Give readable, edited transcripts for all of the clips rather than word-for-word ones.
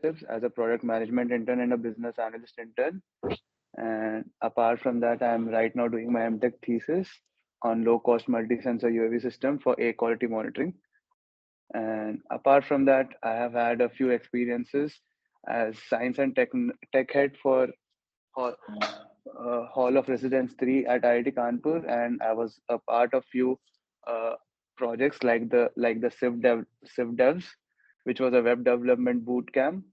internships as a product management intern and a business analyst intern. And apart from that, I'm right now doing my MTech thesis on low cost multi-sensor UAV system for air quality monitoring. And apart from that, I have had a few experiences as science and tech head for Hall, Hall of Residence 3 at IIT Kanpur, and I was a part of few uh, projects like the Civ Devs, which was a web development boot camp,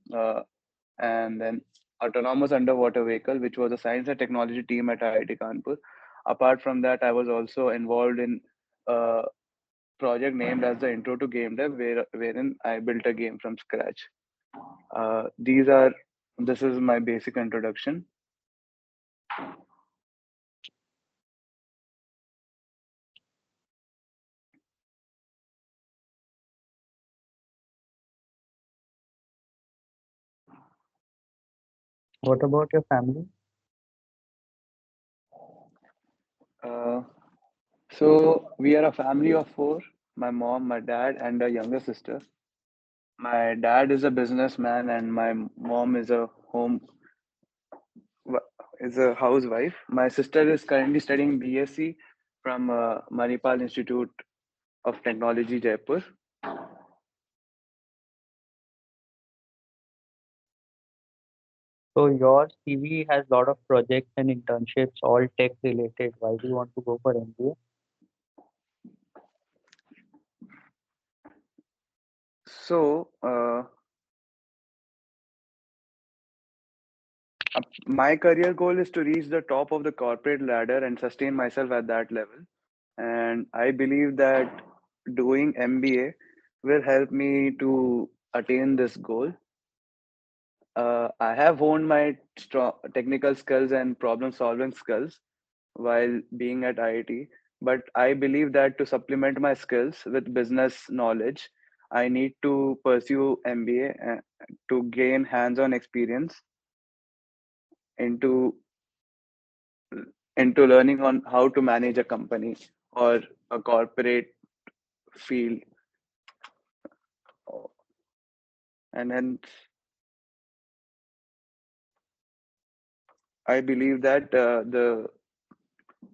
and then autonomous underwater vehicle, which was a science and technology team at IIT Kanpur. Apart from that, I was also involved in a project named as the Intro to Game Dev, wherein I built a game from scratch. These are This is my basic introduction. What about your family? Uh, so we are a family of four: my mom, my dad, and a younger sister. My dad is a businessman, and my mom is a housewife. My sister is currently studying BSc from Manipal Institute of Technology, Jaipur. So your CV has a lot of projects and internships, all tech related. Why do you want to go for MBA? So, my career goal is to reach the top of the corporate ladder and sustain myself at that level. And I believe that doing MBA will help me to attain this goal. I have honed my strong technical skills and problem solving skills while being at IIT, but I believe that to supplement my skills with business knowledge, I need to pursue MBA to gain hands on experience into learning on how to manage a company or a corporate field. And hence I believe that the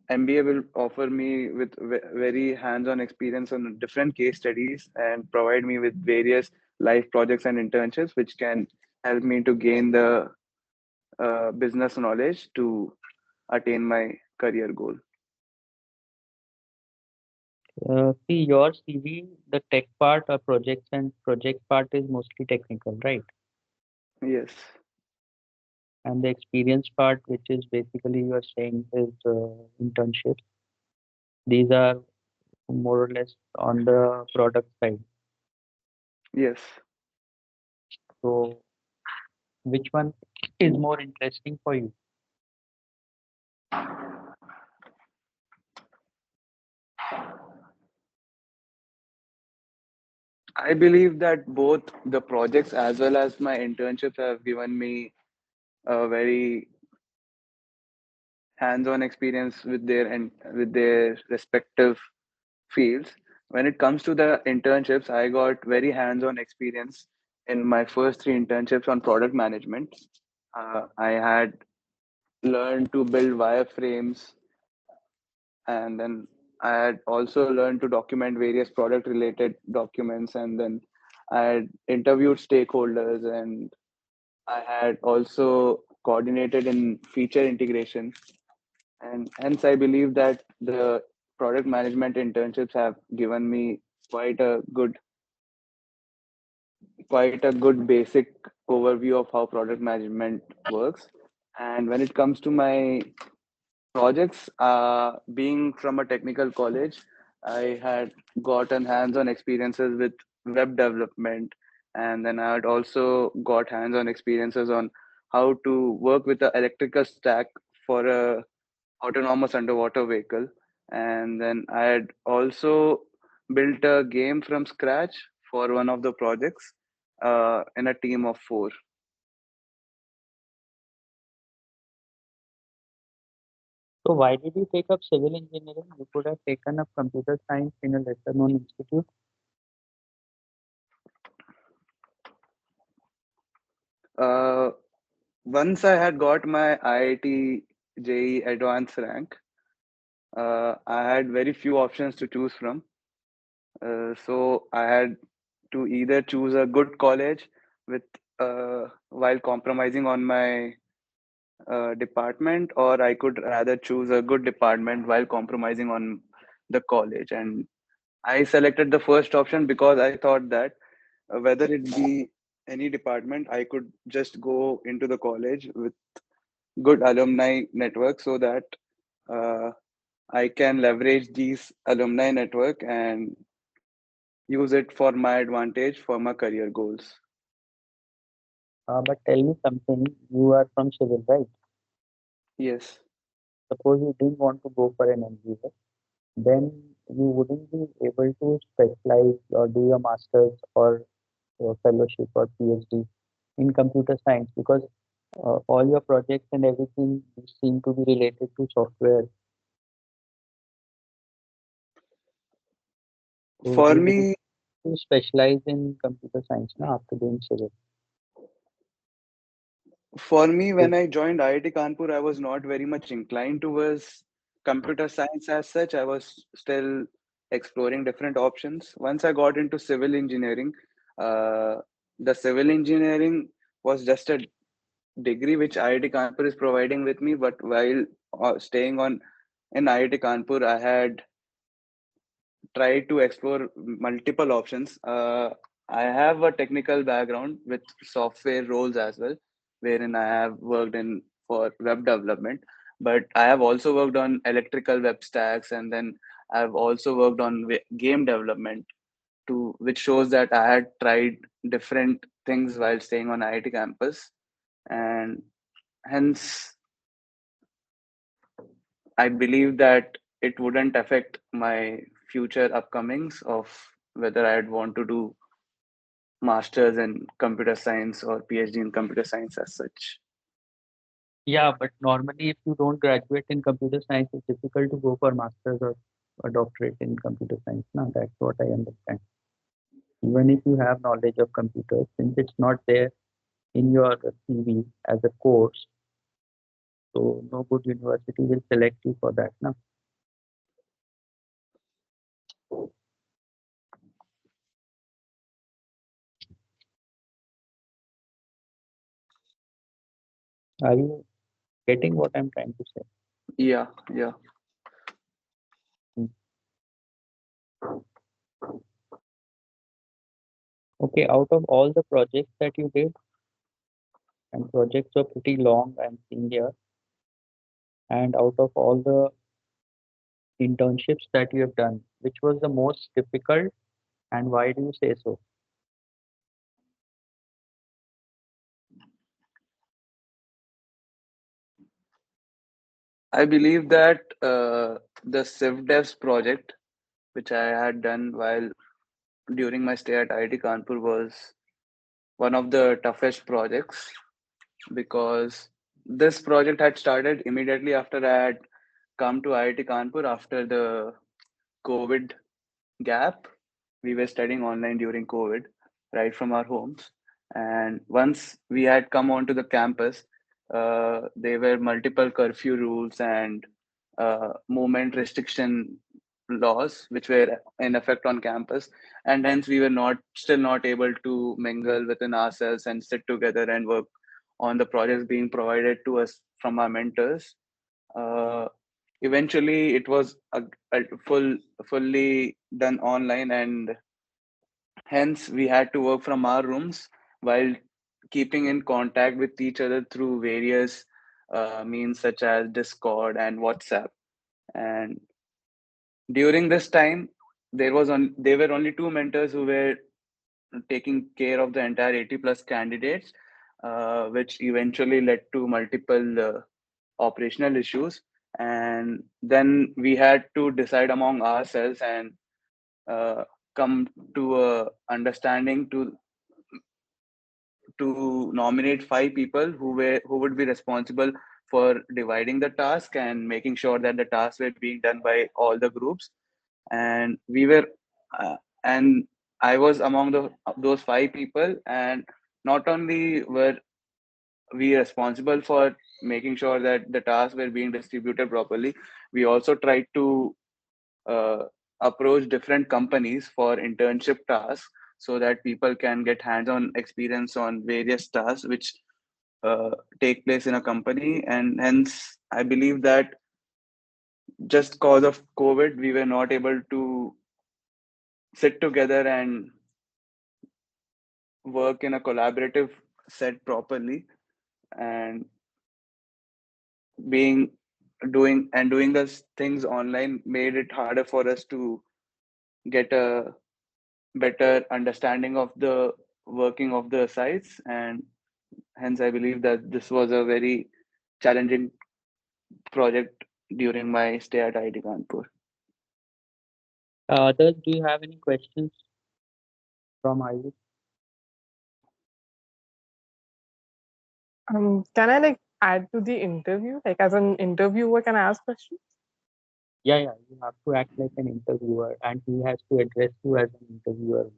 MBA will offer me with very hands-on experience on different case studies and provide me with various life projects and internships, which can help me to gain the business knowledge to attain my career goal. See your CV, the tech part or projects and project part is mostly technical, right? Yes, And the experience part, which is basically you are saying is internships. These are more or less on the product side. yes. So which one is more interesting for you? I believe that both the projects as well as my internships have given me a very hands-on experience with their respective fields. When it comes to the internships, I got very hands-on experience in my first three internships on product management. I had learned to build wireframes, and then I had also learned to document various product-related documents, and then I had interviewed stakeholders, and I had also coordinated in feature integration. And hence, I believe that the product management internships have given me quite a good quite a good basic overview of how product management works. And when it comes to my projects, being from a technical college, I had gotten hands-on experiences with web development, and then I had also got hands-on experiences on how to work with the electrical stack for a autonomous underwater vehicle. And then I had also built a game from scratch for one of the projects in a team of four. So why did you take up civil engineering? You could have taken up computer science in a lesser known institute. Uh, Once I had got my IIT JEE advanced rank, I had very few options to choose from. So I had to either choose a good college with while compromising on my department, or I could rather choose a good department while compromising on the college. And I selected the first option because I thought that whether it be any department, I could just go into the college with good alumni network so that uh, I can leverage these alumni network and use it for my advantage for my career goals. But tell me something, you are from civil, right? Yes. Suppose you didn't want to go for an MBA, then you wouldn't be able to specialize or do your master's or your fellowship or PhD in computer science because all your projects and everything seem to be related to software. So For you wouldn't me, to specialize in computer science now after doing civil. For me, So, when I joined IIT Kanpur, I was not very much inclined towards computer science as such. I was still exploring different options. Once I got into civil engineering, uh, the civil engineering was just a degree which IIT Kanpur is providing with me. But while staying on in IIT Kanpur, I had tried to explore multiple options. I have a technical background with software roles as well, wherein I have worked in for web development, but I have also worked on electrical web stacks, and then I've also worked on game development too, which shows that I had tried different things while staying on IIT campus, and hence I believe that it wouldn't affect my future upcomings of whether I'd want to do masters in computer science or PhD in computer science as such. yeah, but normally if you don't graduate in computer science, it's difficult to go for master's or a doctorate in computer science. Now that's what I understand. Even if you have knowledge of computers, since it's not there in your CV as a course, so no good university will select you for that. Now, are you getting what I'm trying to say? Yeah, yeah. Hmm. Okay, out of all the projects that you did, and projects were pretty long and senior, and out of all the internships that you have done, which was the most difficult and why do you say so? I believe that the CivDevs project, which I had done while during my stay at IIT Kanpur, was one of the toughest projects because this project had started immediately after I had come to IIT Kanpur after the COVID gap. We were studying online during COVID, right from our homes. And once we had come onto the campus, there were multiple curfew rules and movement restriction laws which were in effect on campus, and hence we were not still not able to mingle within ourselves and sit together and work on the projects being provided to us from our mentors. uh, Eventually it was a fully done online, and hence we had to work from our rooms while keeping in contact with each other through various means such as Discord and WhatsApp. And during this time there were only two mentors who were taking care of the entire 80 plus candidates, which eventually led to multiple operational issues. And then we had to decide among ourselves and uh, come to a understanding to nominate five people who would be responsible for dividing the task and making sure that the tasks were being done by all the groups. And we were uh, and I was among those five people. And not only were we responsible for making sure that the tasks were being distributed properly. We also tried to uh, approach different companies for internship tasks so that people can get hands-on experience on various tasks which uh, take place in a company. And hence, I believe that just cause of COVID, we were not able to sit together and work in a collaborative set properly. And being doing those things online made it harder for us to get a better understanding of the working of the sites, and hence I believe that this was a very challenging project during my stay at IIT Kanpur. Others, do you have any questions from Ivy? Can I like add to the interview? Like as an interviewer, can I ask questions? Yeah, you have to act like an interviewer, and he has to address you as an interviewer.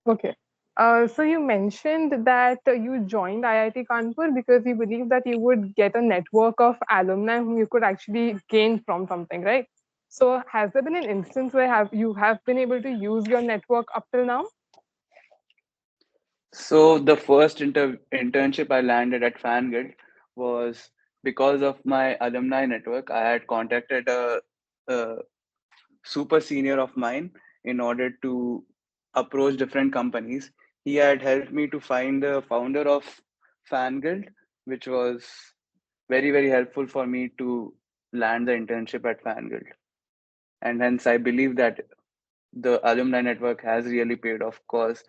Okay. So you mentioned that you joined IIT Kanpur because you believe that you would get a network of alumni whom you could actually gain from something, right? So has there been an instance where you have been able to use your network up till now? So the first internship I landed at FanGuild was because of my alumni network. I had contacted a super senior of mine in order to approach different companies. He had helped me to find the founder of FanGuild, which was very, very helpful for me to land the internship at FanGuild. And hence, I believe that the alumni network has really paid off because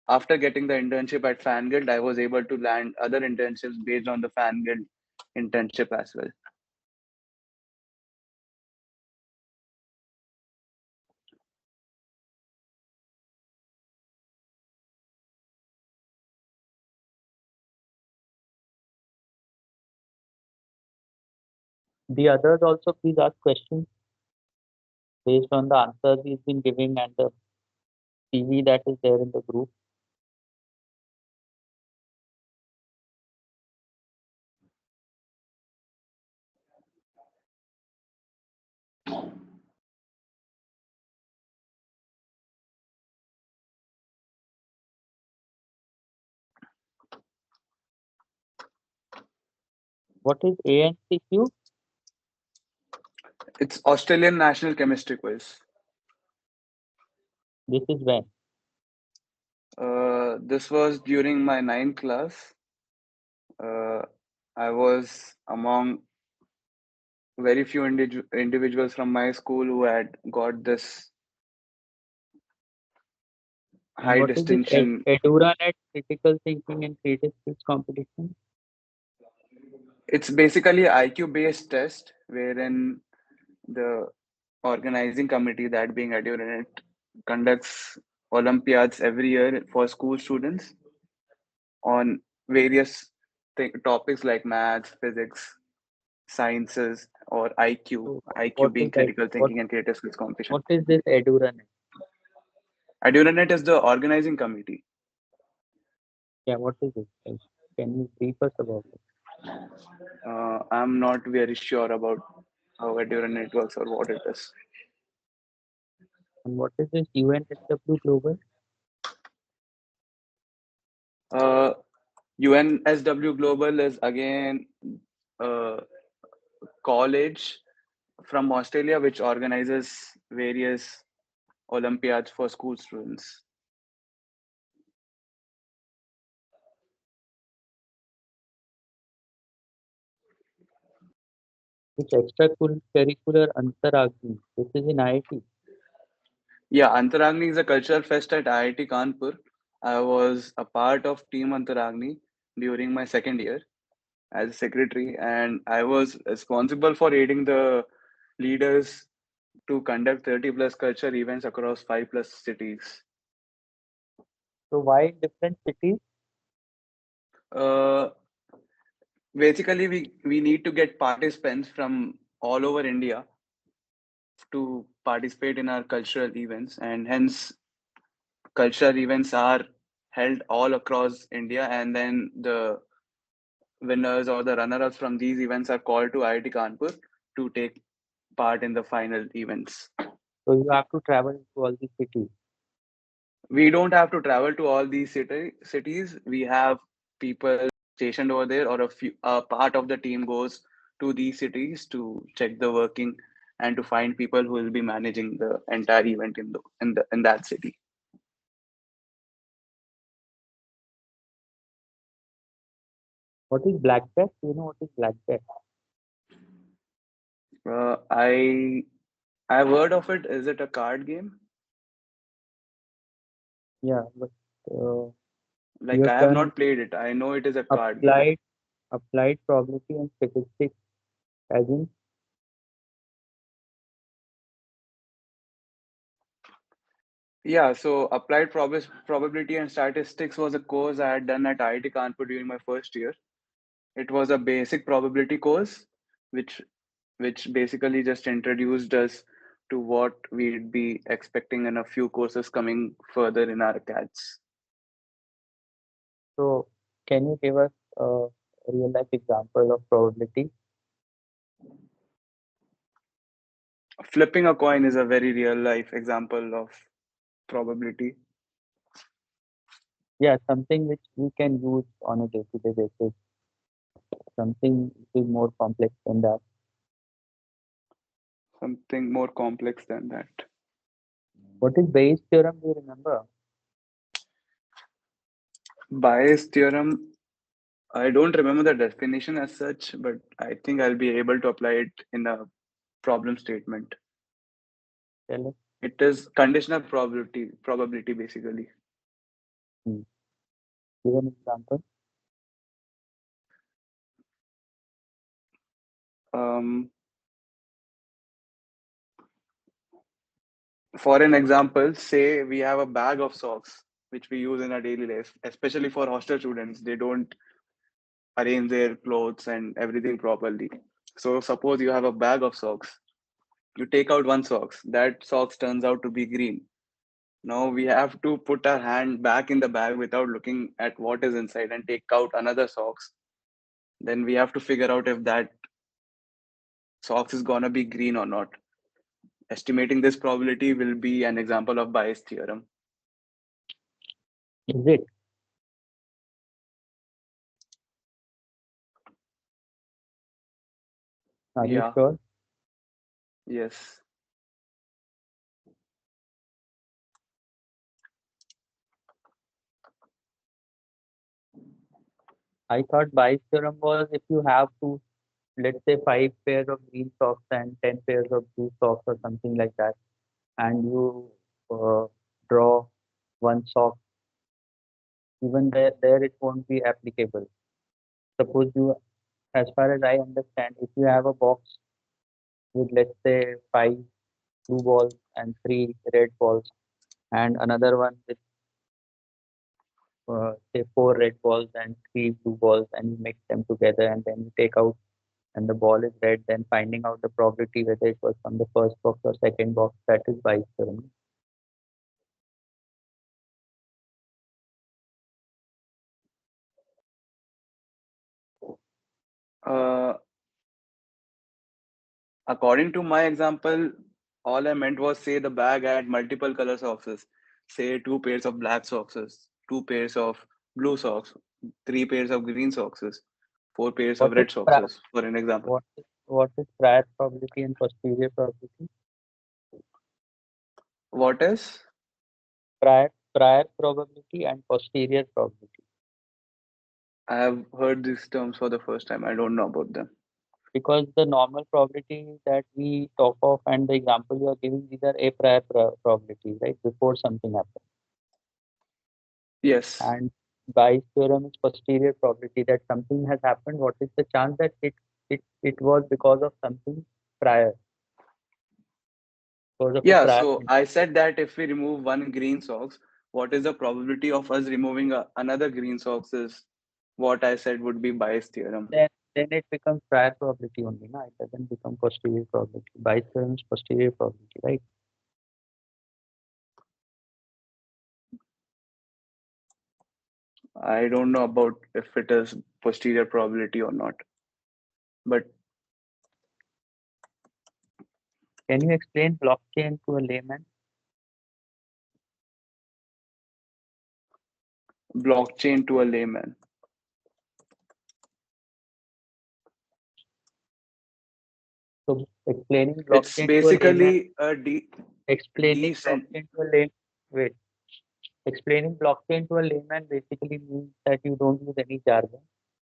after getting the internship at FanGuild, I was able to land other internships based on the FanGuild internship as well. The others also please ask questions based on the answers he's been giving and the CV that is there in the group. What is ANCQ? It's Australian National Chemistry Quiz. This is when? This was during my ninth class. I was among very few individuals from my school who had got this And high what is this distinction. EduraNet Critical Thinking and Creative Skills Competition? It's basically IQ based test wherein the organizing committee, that being EduNet, conducts Olympiads every year for school students on various topics like maths, physics, sciences, or IQ. So IQ what being is that? critical thinking and creative skills competition. What is this EduraNet? EduNet is the organizing committee. Yeah, what is it? Like, can you brief us about it? I'm not very sure about how EduNet works or what it is. And what is this UNSW Global? UNSW Global is again a college from Australia which organizes various Olympiads for school students. Which extracurricular Antaragni? This is in IIT. Yeah, Antaragni is a cultural fest at IIT Kanpur. I was a part of Team Antaragni during my second year as a secretary, and I was responsible for aiding the leaders to conduct 30 plus culture events across 5 plus cities. So why in different cities? Uh, Basically, we need to get participants from all over India to participate in our cultural events, and hence cultural events are held all across India, and then the winners or the runner-ups from these events are called to IIT Kanpur to take part in the final events. So you have to travel to all the cities. We don't have to travel to all these cities. We have people stationed over there, or a part of the team goes to these cities to check the working and to find people who will be managing the entire event in that city. What is blackjack? Do you know what is blackjack? I've heard of it. Is it a card game? Yeah, but Like, you I have have done not played it. I know it is a card game. applied probability and statistics as in. Yeah, so applied probability and statistics was a course I had done at IIT Kanpur during my first year. It was a basic probability course, which basically just introduced us to what we'd be expecting in a few courses coming further in our CADs. So can you give us a real life example of probability? Flipping a coin is a very real life example of probability. Yeah, something which we can use on a day-to-day basis. Something which is more complex than that. Something more complex than that. What is Bayes' theorem? Do you remember? Bayes' theorem, I don't remember the definition as such, but I think I'll be able to apply it in a problem statement. Tell us. It is conditional probability basically. Give an example. For an example, say we have a bag of socks which we use in our daily life, especially for hostel students. They don't arrange their clothes and everything properly. So suppose you have a bag of socks. You take out one socks. That socks turns out to be green. Now we have to put our hand back in the bag without looking at what is inside and take out another socks. Then we have to figure out if that socks is gonna be green or not. Estimating this probability will be an example of Bayes' theorem. Is it? Are you Yeah. sure? Yes. I thought Bayes' theorem was if you have to, let's say, 5 pairs of green socks and 10 pairs of blue socks or something like that, and you draw one sock, even there it won't be applicable. Suppose you, as far as I understand, if you have a box with, let's say, 5 blue balls and 3 red balls, and another one with say 4 red balls and 3 blue balls, and you mix them together, and then you take out, and the ball is red, then finding out the probability whether it was from the first box or second box, that is Bayes' theorem. Uh, According to my example, all I meant was say the bag had multiple color socks. Say 2 pairs of black socks, 2 pairs of blue socks, 3 pairs of green socks, 4 pairs of What is red socks, for an example. what is prior probability and posterior probability? What is? Prior probability and posterior probability. I have heard these terms for the first time. I don't know about them. Because the normal probability that we talk of and the example you are giving, these are a prior probabilities, right? Before something happens. Yes. And Bayes' theorem is posterior probability that something has happened. What is the chance that it was because of something prior? Because of a Yeah, prior. so I said that if we remove one green socks, what is the probability of us removing another green socks is what I said would be Bayes' theorem. Then it becomes prior probability only, no? It doesn't become posterior probability. Bayes' theorem is posterior probability, right? I don't know about if it is posterior probability or not, but Can you explain blockchain to a layman? blockchain to a layman. So explaining It's blockchain to a layman, basically a explaining decent. blockchain to a layman, wait, explaining blockchain to a layman basically means that you don't use any jargon.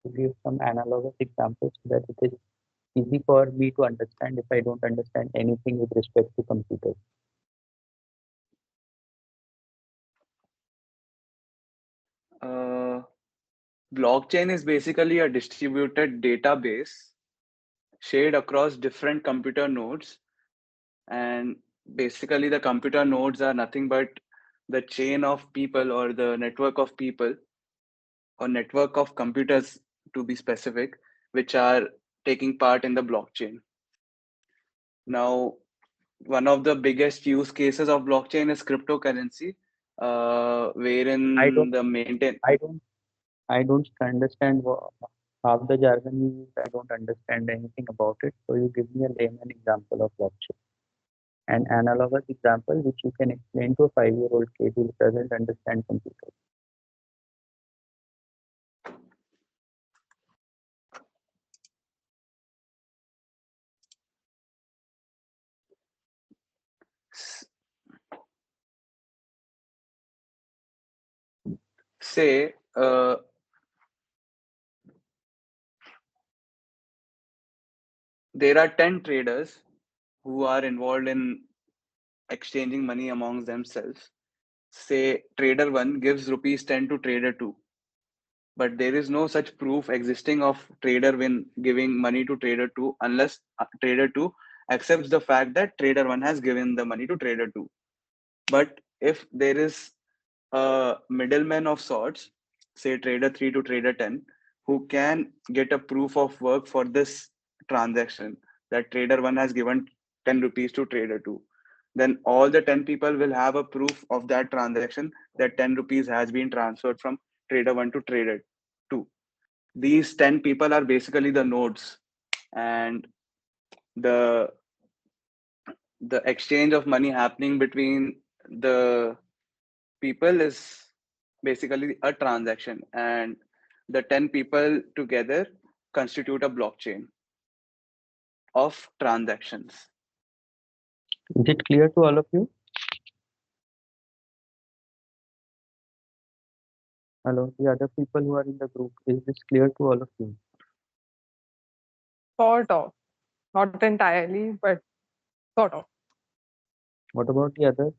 To give some analogous examples so that it is easy for me to understand if I don't understand anything with respect to computers. Blockchain is basically a distributed database shared across different computer nodes, and basically the computer nodes are nothing but the chain of people or the network of people or network of computers, to be specific, which are taking part in the blockchain. Now, one of the biggest use cases of blockchain is cryptocurrency, I wherein don't, the maintain. I don't understand half the jargon you use. I don't understand anything about it. So you give me a layman example of blockchain, an analogous example which you can explain to a 5-year-old kid who doesn't understand computers. Say, there are 10 traders who are involved in exchanging money amongst themselves. Say, trader 1 gives rupees 10 to trader 2, but there is no such proof existing of trader 1 giving money to trader 2 unless trader 2 accepts the fact that trader 1 has given the money to trader 2. But if there is a middleman of sorts, say trader 3 to trader 10, who can get a proof of work for this transaction, that trader 1 has given 10 rupees to trader 2, then all the 10 people will have a proof of that transaction, that 10 rupees has been transferred from trader 1 to trader 2. These 10 people are basically the nodes, and the the exchange of money happening between the people is basically a transaction, and the 10 people together constitute a blockchain of transactions. Is it clear to all of you? Hello, the other people who are in the group, is this clear to all of you? Sort of. Not entirely, but sort of. What about the others?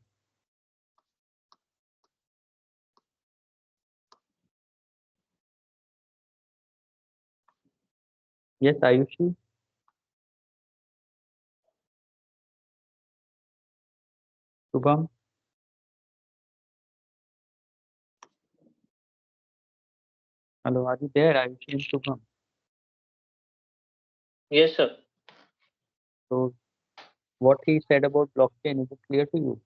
Yes, Ayushi? Shubham? Hello, are you there, Ayushi and Shubham? Yes, sir. So what he said about blockchain, is it clear to you?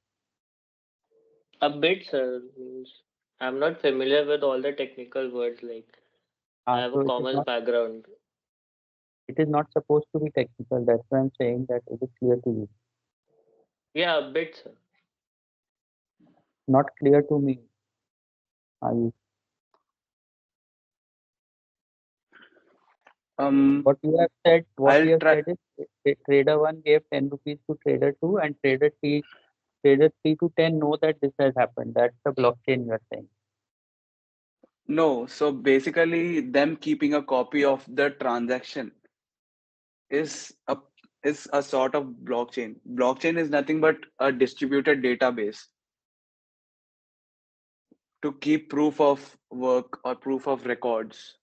A bit, sir. I'm not familiar with all the technical words. I have a So commerce background. it is not supposed to be technical. That's why I'm saying that it is clear to you. Yeah, a bit, sir. Not clear to me. Ayush. What you have said, I'll try. is trader 1 gave 10 rupees to trader 2 and trader 3 to 10 know that this has happened. That's the blockchain you are saying. No, so basically them keeping a copy of the transaction is a sort of blockchain. Blockchain is nothing but a distributed database to keep proof of work or proof of records.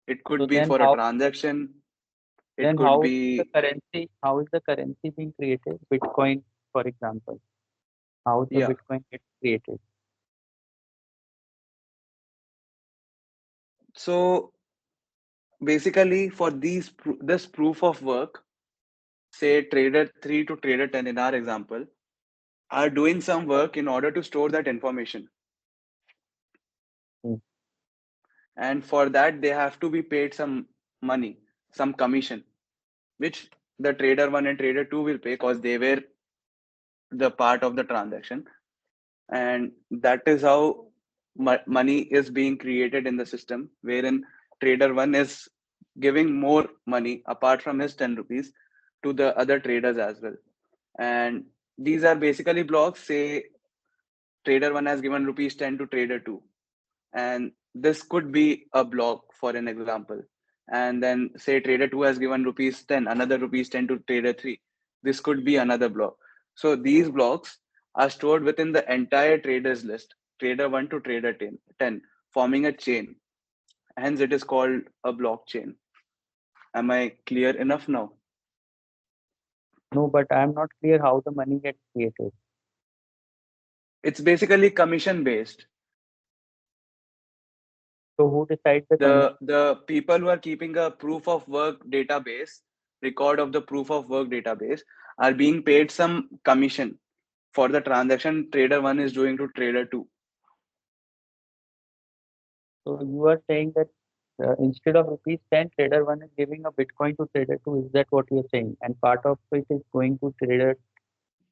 It So could be then for a transaction, it could be. how is the currency being created? Bitcoin, for example. How the Yeah. Bitcoin gets created? So basically for this proof of work, say trader 3 to trader 10 in our example, are doing some work in order to store that information. Hmm. and for that they have to be paid some money, some commission, which the trader 1 and trader 2 will pay because they were the part of the transaction. And that is how money is being created in the system, wherein trader 1 is giving more money apart from his 10 rupees to the other traders as well. And these are basically blocks. Say trader 1 has given rupees 10 to trader 2, and this could be a block for an example. And then say trader 2 has given rupees 10, another rupees 10 to trader 3, this could be another block. So these blocks are stored within the entire traders list, trader 1 to trader 10, forming a chain. Hence it is called a blockchain. Am I clear enough now? No, but I'm not clear how the money gets created. It's basically commission based. So who decides the commission? The people who are keeping a proof of work database, record of the proof of work database, are being paid some commission for the transaction trader 1 is doing to trader 2. So you are saying that instead of rupees 10, trader 1 is giving a Bitcoin to trader 2. Is that what you're saying? And part of it is going to trader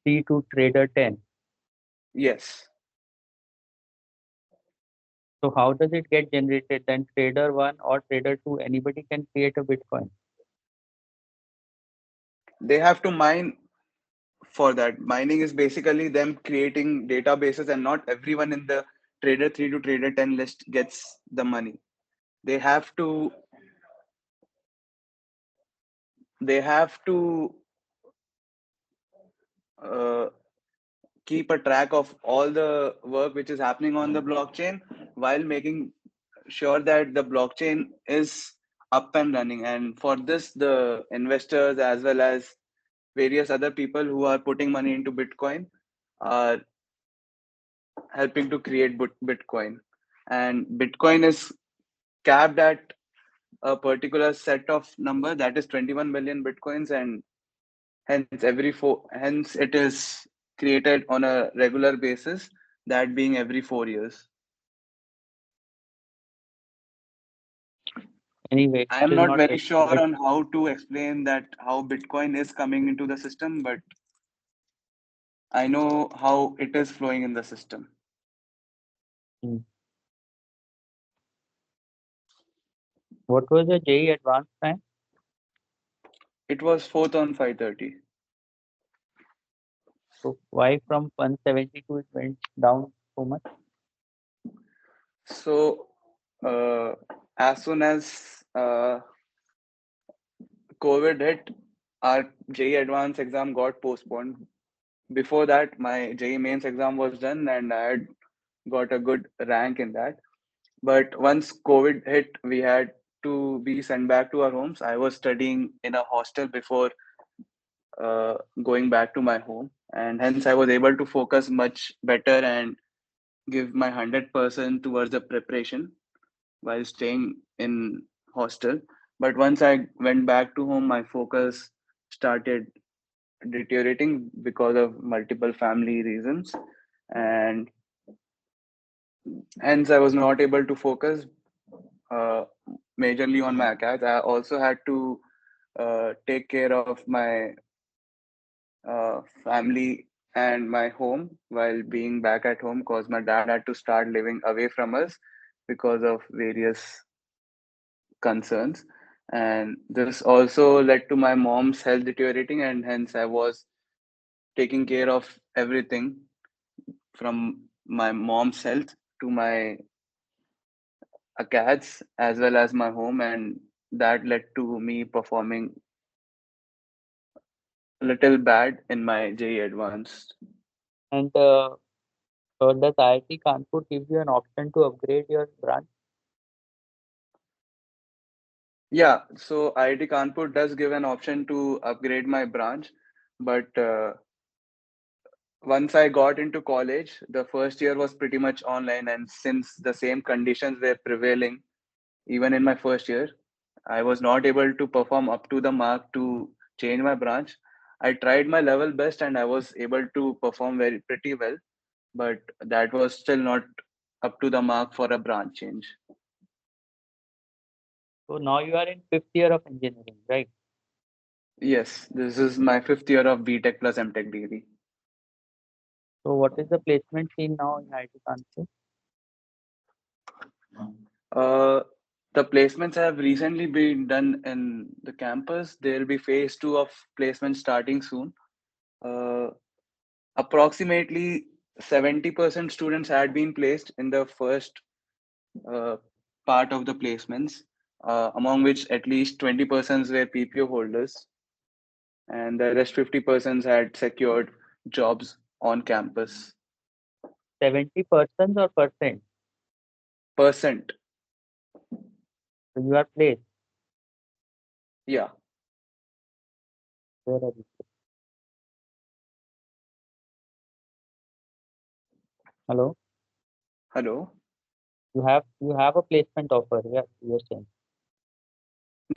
3 to trader 10. Yes. So how does it get generated? Then trader 1 or trader 2, anybody can create a Bitcoin. They have to mine for that. Mining is basically them creating databases, and not everyone in the trader 3 to trader 10 list gets the money. They have to uh, keep a track of all the work which is happening on the blockchain, while making sure that the blockchain is up and running. And for this, the investors as well as various other people who are putting money into Bitcoin are helping to create Bitcoin. And Bitcoin is capped at a particular set of number, that is 21 billion Bitcoins, and hence it is created on a regular basis, that being every 4 years. Anyway, I am still not not very very sure clear. on how to explain that how Bitcoin is coming into the system, but I know how it is flowing in the system. Hmm. What was the JEE advanced time? It was 4th on 5:30. So why from 172 it went down so much? So as soon as COVID hit, our JEE advanced exam got postponed. Before that, my JEE mains exam was done, and I had got a good rank in that. But once COVID hit, we had to be sent back to our homes. I was studying in a hostel before going back to my home, and hence I was able to focus much better and give my 100% towards the preparation while staying in hostel. But once I went back to home, my focus started deteriorating because of multiple family reasons, and hence I was not able to focus uh, majorly on my academics. I also had to take care of my family and my home while being back at home, because my dad had to start living away from us because of various concerns. And this also led to my mom's health deteriorating, and hence I was taking care of everything from my mom's health to my cats as well as my home, and that led to me performing a little bad in my JEE advanced. And does IIT Kanpur give you an option to upgrade your branch? Yeah, so IIT Kanpur does give an option to upgrade my branch, but once I got into college, the first year was pretty much online, and since the same conditions were prevailing even in my first year, I was not able to perform up to the mark to change my branch. I tried my level best and I was able to perform very pretty well, but that was still not up to the mark for a branch change. So now you are in 5th year of engineering, right? Yes, this is my 5th year of BTech plus MTech degree. So what is the placement scene now in IIT Kanpur? The placements have recently been done in the campus. There will be phase 2 of placement starting soon. Approximately 70% students had been placed in the first uh, part of the placements, among which at least 20% were PPO holders, and the rest 50% had secured jobs on campus. 70% or percent? Percent, So you are placed. yeah. Where are you? Hello? Hello. You have a placement offer, yeah, you're saying.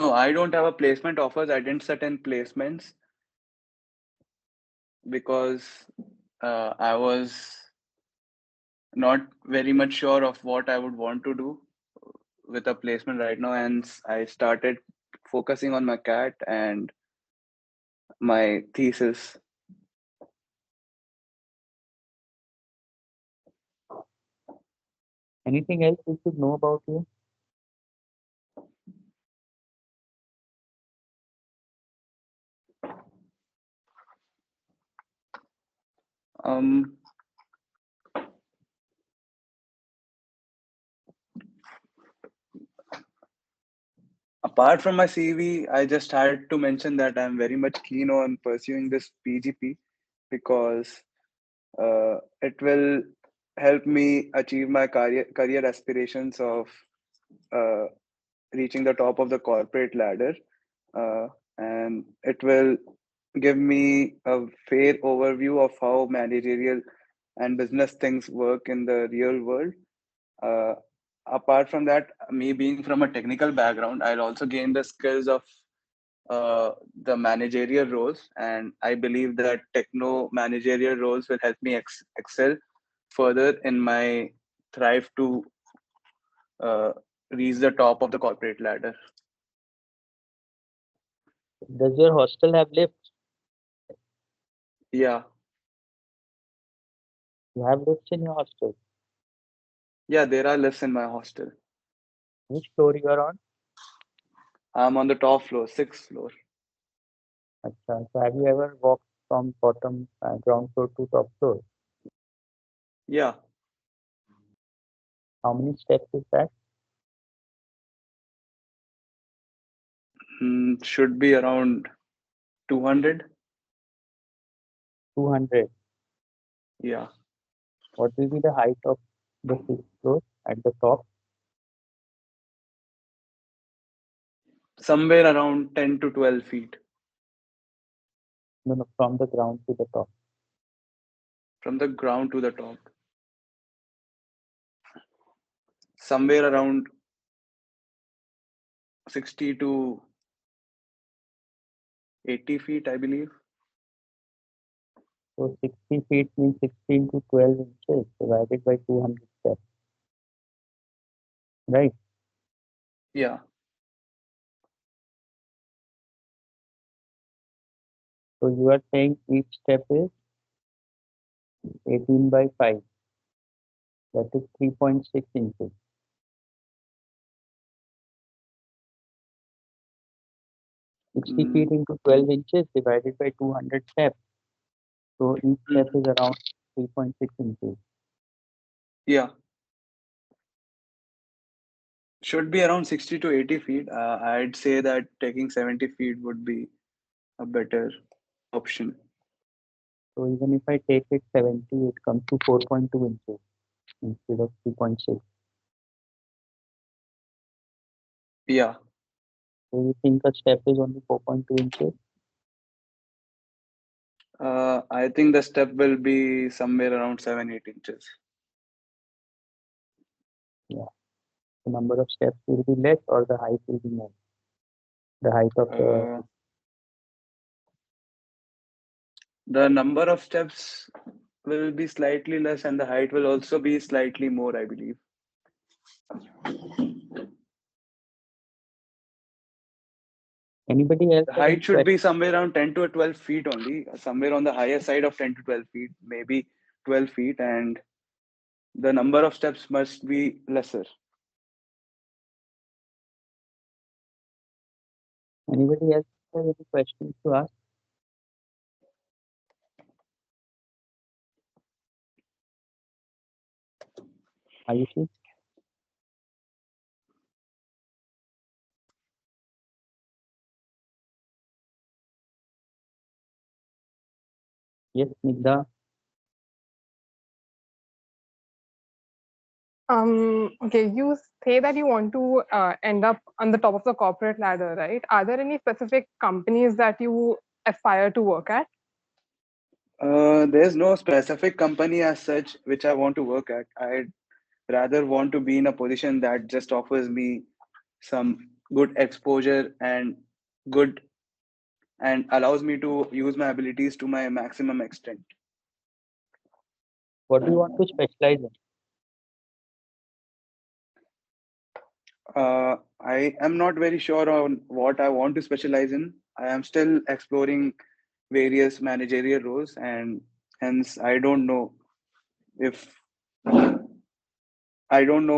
No, I don't have a placement offers. I didn't set in placements because I was not very much sure of what I would want to do with a placement right now, and I started focusing on my CAT and my thesis. Anything else we should know about you? Um, Apart from my CV, I just had to mention that I'm very much keen on pursuing this PGP because it will help me achieve my career aspirations of uh, reaching the top of the corporate ladder, uh, and it will give me a fair overview of how managerial and business things work in the real world. Uh, Apart from that, me being from a technical background, I'll also gain the skills of the managerial roles, and I believe that techno managerial roles will help me excel further in my thrive to uh, reach the top of the corporate ladder. Does your hostel have lifts? Yeah, You have lifts in your hostel? yeah, there are lifts in my hostel. Which floor you are on? I'm on the top floor, 6th floor. Acha. So have you ever walked from bottom ground floor to top floor? Yeah, How many steps is that? should be around 200. 200. Yeah, What will be the height of the 6th floor at the top? somewhere around 10 to 12 feet No, no, from the ground to the top. from the ground to the top. Somewhere around 60 to 80 feet, I believe. So 60 feet means 16 to 12 inches divided by 200 steps, right? Yeah. So you are saying each step is 18 by 5. That is 3.6 inches. 60 feet into 12 inches divided by 200 steps. So each step is around 3.6 inches. Yeah. Should be around 60 to 80 feet. I'd say that taking 70 feet would be a better option. So even if I take it 70, it comes to 4.2 inches instead of 3.6. Yeah. So you think a step is only 4.2 inches? I think the step will be somewhere around 7-8 inches. Yeah. The number of steps will be less or the height will be more. The height of Uh, the number of steps will be slightly less, and the height will also be slightly more, I believe. Anybody else? The have any height should be questions? somewhere around 10 to 12 feet only, somewhere on the higher side of 10 to 12 feet, maybe 12 feet, and the number of steps must be lesser. Anybody else have any questions to ask? Ayushi? Yes, Snigdha. Okay, you say that you want to end up on the top of the corporate ladder, right? Are there any specific companies that you aspire to work at? There's no specific company as such which I want to work at. I rather want to be in a position that just offers me some good exposure and good and allows me to use my abilities to my maximum extent. What do you want to specialize in? I am not very sure on what I want to specialize in. I am still exploring various managerial roles, and hence if I don't know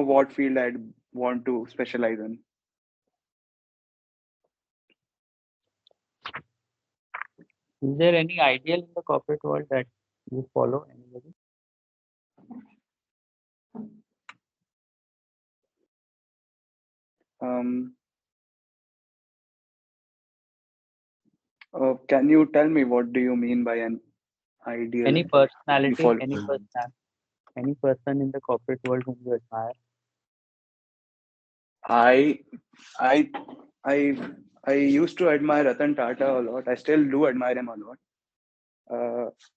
what field I'd want to specialize in. Is there any ideal in the corporate world that you follow? Anybody? Um, can you tell me what do you mean by an ideal Any you personality, follow? any person in the corporate world whom you admire? I I I I used to admire Ratan Tata a lot. I still do admire him a lot.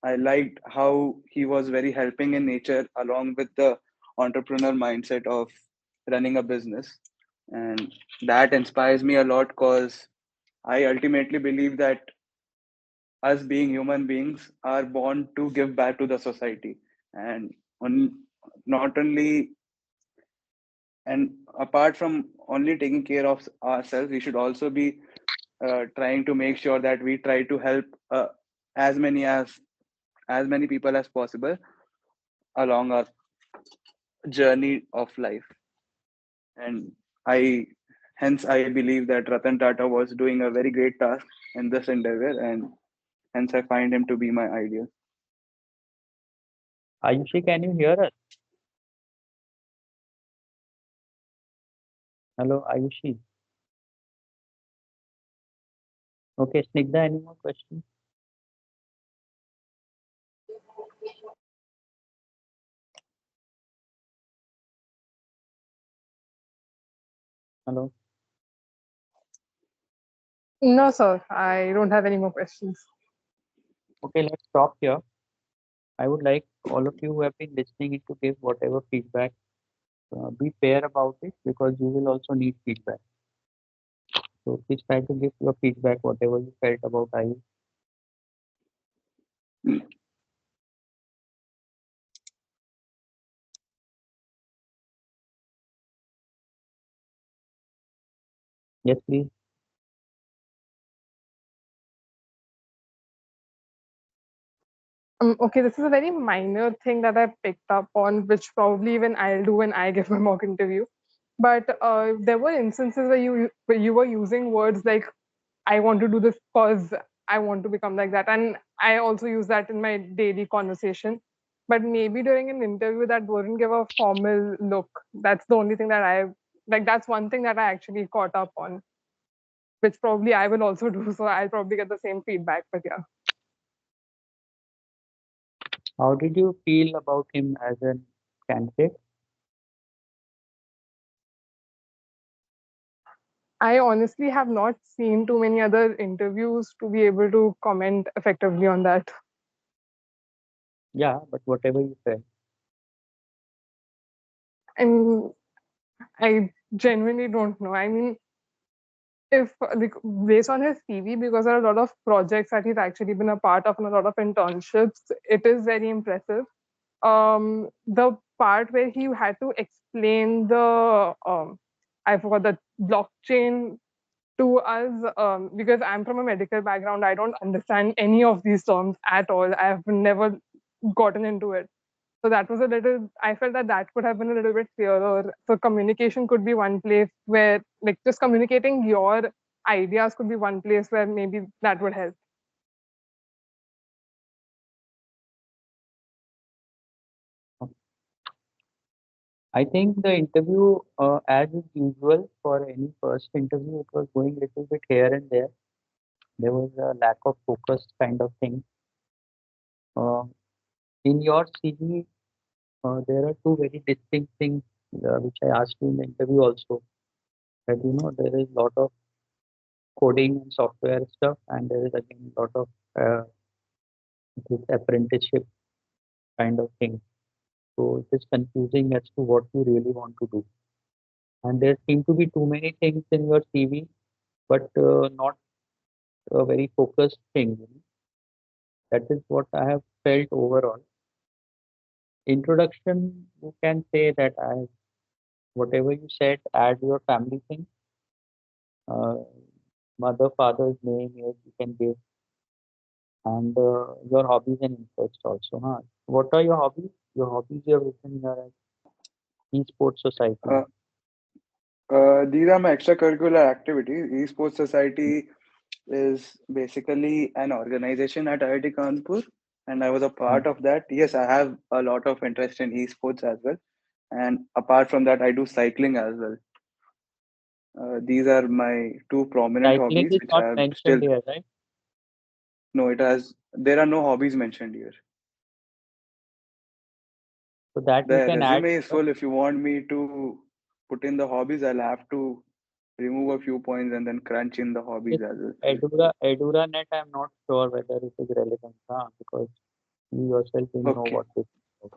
I liked how he was very helping in nature, along with the entrepreneur mindset of running a business, and that inspires me a lot because I ultimately believe that us being human beings are born to give back to the society, and on, not only and apart from only taking care of ourselves, we should also be trying to make sure that we try to help as many as many people as possible along our journey of life. And I hence I believe that Ratan Tata was doing a very great task in this endeavor, and hence I find him to be my ideal. Ayushi, can you hear us? Hello, Ayushi. Okay, Snigdha, any more questions? Hello. No, sir. I don't have any more questions. Okay, let's stop here. I would like all of you who have been listening in to give whatever feedback. Be fair about it because you will also need feedback. So please try to give your feedback, whatever you felt about Ayush. Yes, please. Okay, this is a very minor thing that I picked up on, which probably even I'll do when I give my mock interview. But there were instances where you were using words like "I want to do this because I want to become like that," and I also use that in my daily conversation. But maybe during an interview, that wouldn't give a formal look. That's the only thing that I like. That's one thing that I actually caught up on, which probably I will also do. So I'll probably get the same feedback. But yeah. How did you feel about him as a candidate? I honestly have not seen too many other interviews to be able to comment effectively on that. Yeah, but whatever you felt. And I genuinely don't know. I mean, if like, based on his CV, because there are a lot of projects that he's actually been a part of and a lot of internships, it is very impressive. The part where he had to explain the I forgot the blockchain to us, because I'm from a medical background, I don't understand any of these terms at all. I've never gotten into it. So that was a little, I felt that that could have been a little bit clearer. So communication could be one place where, like, just communicating your ideas could be one place where maybe that would help. I think the interview, as is usual for any first interview, it was going a little bit here and there. There was a lack of focus kind of thing. In your CV, there are two very distinct things which I asked you in the interview also. That there is a lot of coding and software stuff, and there is again a lot of this apprenticeship kind of thing. So it is confusing as to what you really want to do. And there seem to be too many things in your CV, but not a very focused thing. That is what I have felt overall. Introduction, you can say that whatever you said, add your family thing, uh, mother, father's name, yes, you can give, and your hobbies and interests also. Huh? What are your hobbies? Your hobbies you have written here as esports society. These are my extracurricular activities. Esports Society is basically an organization at IIT Kanpur, and I was a Hmm. part of that. Yes, I have a lot of interest in esports as well, and apart from that, I do cycling as well. These are my two prominent Cycling hobbies, is which not have still mentioned here, right? no. It has There are no hobbies mentioned here. So that you The can add. resume is full. If you want me to put in the hobbies, I'll have to remove a few points and then crunch in the hobbies This as well. Eduranet, I'm not sure whether it is relevant, because you yourself didn't know Okay. what this is.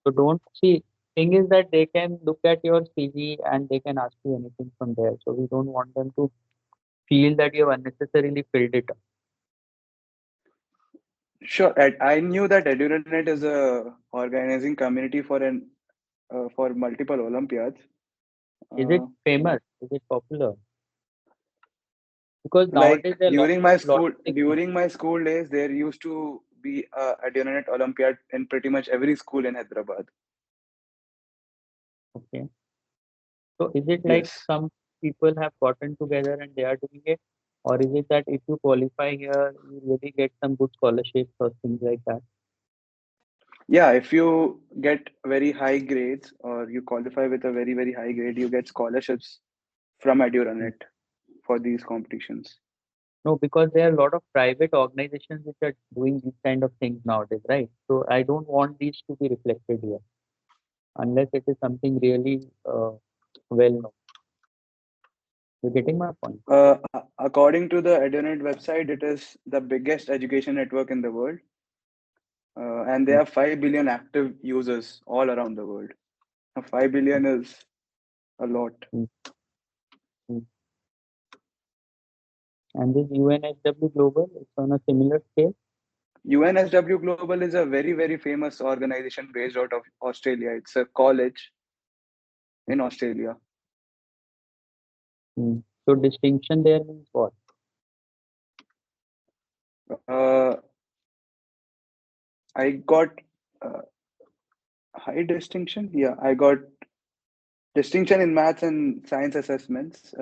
So don't see. Thing is that they can look at your CV and they can ask you anything from there. So we don't want them to feel that you have unnecessarily filled it up. Sure. I knew that EduNet is a organizing community for multiple Olympiads. Is it Uh, famous? Is it popular? Because like nowadays there are lots of logistic things. during my school days, there used to be a EduNet Olympiad in pretty much every school in Hyderabad. Okay. So is it like Yes. some people have gotten together and they are doing it? Or is it that if you qualify here, you really get some good scholarships or things like that? Yeah, if you get very high grades or you qualify with a very, very high grade, you get scholarships from EduNet for these competitions. No, because there are a lot of private organizations which are doing these kind of things nowadays, right? So I don't want these to be reflected here unless it is something really well known. You're getting my point? According to the EduNet website, it is the biggest education network in the world, and they Mm, have 5 billion active users all around the world. Now, 5 billion is a lot. mm, mm. And this UNSW Global is on a similar scale. UNSW Global is a very, very famous organization based out of Australia. It's a college in Australia. Mm. So distinction there means what? Uh, I got uh, high distinction. Yeah, I got distinction in maths and science assessments.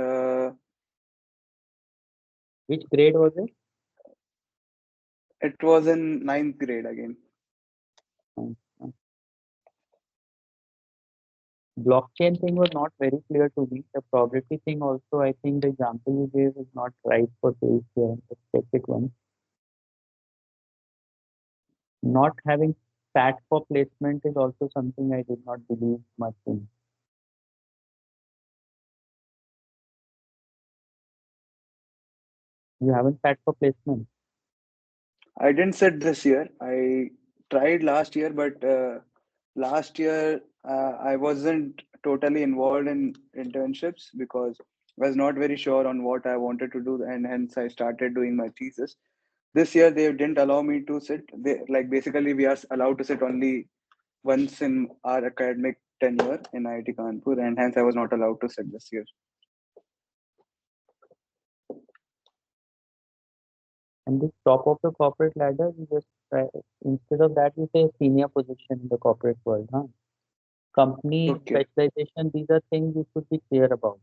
Which grade was it? It was in ninth grade again. Mm, mm. Blockchain thing was not very clear to me. The probability thing also, I think the example you gave is not right for this specific one. Not having sat for placement is also something I did not believe much in. You haven't sat for placement. I didn't sit this year. I tried last year, but last year I wasn't totally involved in internships because I was not very sure on what I wanted to do, and hence I started doing my thesis. This year they didn't allow me to sit. They like basically we are allowed to sit only once in our academic tenure in IIT Kanpur, and hence I was not allowed to sit this year. And this top of the corporate ladder, you just try, instead of that, you say senior position in the corporate world. Huh? Company Okay. specialization, these are things you should be clear about.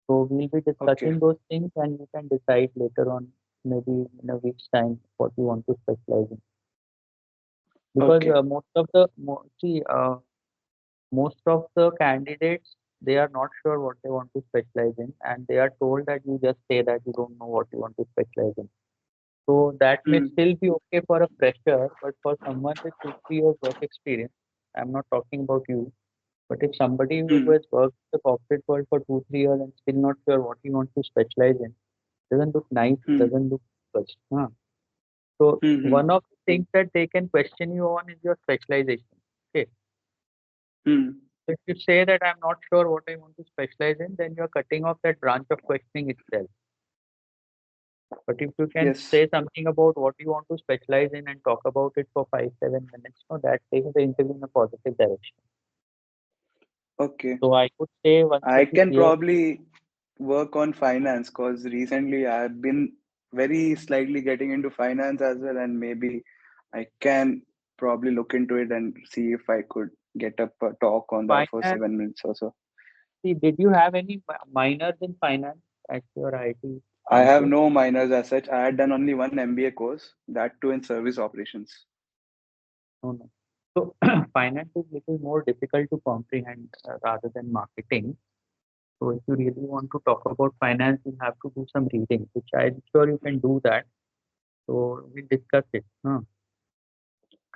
So we'll be Okay. discussing those things and you can decide later on, maybe in a week's time, what you want to specialize in. Because Okay. most of the candidates, they are not sure what they want to specialize in, and they are told that you just say that you don't know what you want to specialize in. So that may Hmm. still be okay for a fresher, but for someone with 2 3 years work experience, I'm not talking about you, but if somebody who Hmm. has worked in the corporate world for 2 3 years and still not sure what he wants to specialize in, doesn't look nice, Hmm. doesn't look good. Huh? So Hmm. Hmm. one of the things that they can question you on is your specialization. Okay. Hmm. So if you say that I'm not sure what I want to specialize in, then you're cutting off that branch of questioning itself. But if you can Yes. say something about what you want to specialize in and talk about it for 5 7 minutes, no, that takes the interview in a positive direction. Okay. So I would say once I if you can clear, probably work on finance because recently I've been very slightly getting into finance as well, and maybe I can probably look into it and see if I could get up a talk on that for finance, 7 minutes or so. see, did you have any minors in finance at your IT I have Kanpur? no minors as such. I had done only one MBA course, that too in service operations. No, no. So finance is little more difficult to comprehend rather than marketing. So if you really want to talk about finance, you have to do some reading, which I'm sure you can do that. So we'll discuss it. Huh?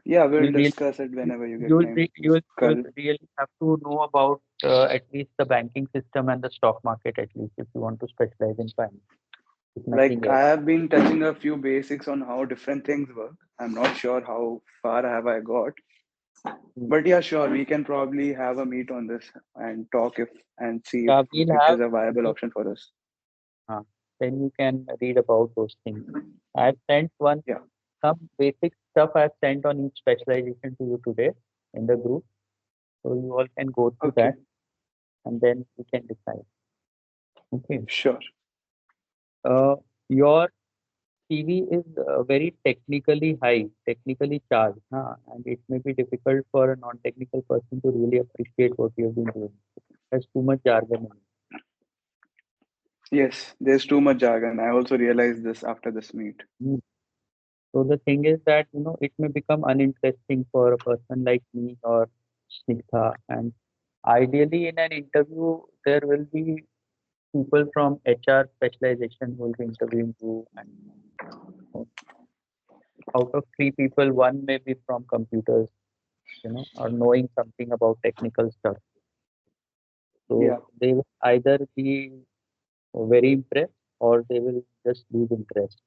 Yeah, we'll You really, discuss it you- whenever you get you'll, time. re- you'll Kal. really have to know about at least the banking system and the stock market at least if you want to specialize in finance, if nothing Like I else. have been touching a few basics on how different things work. I'm not sure how far have I got, Mm. but yeah, sure, we can probably have a meet on this and talk if and see if Yeah, we'll it have, is a viable we, option for us. then you can read about those things. I've sent Yeah. some basic stuff I've sent on each specialization to you today in the group. So you all can go through Okay. that and then we can decide. Okay. Sure. Your CV is very technically high, technically charged, and it may be difficult for a non-technical person to really appreciate what you have been doing. There's too much jargon in Yes, there's too much jargon. I also realized this after this meet. it. So the thing is that it may become uninteresting for a person like me or Snigdha. And ideally, in an interview, there will be people from HR specialization who will be interviewing you, and out of 3 people, one may be from computers, or knowing something about technical stuff. Yeah. So they will either be very impressed or they will just lose interest.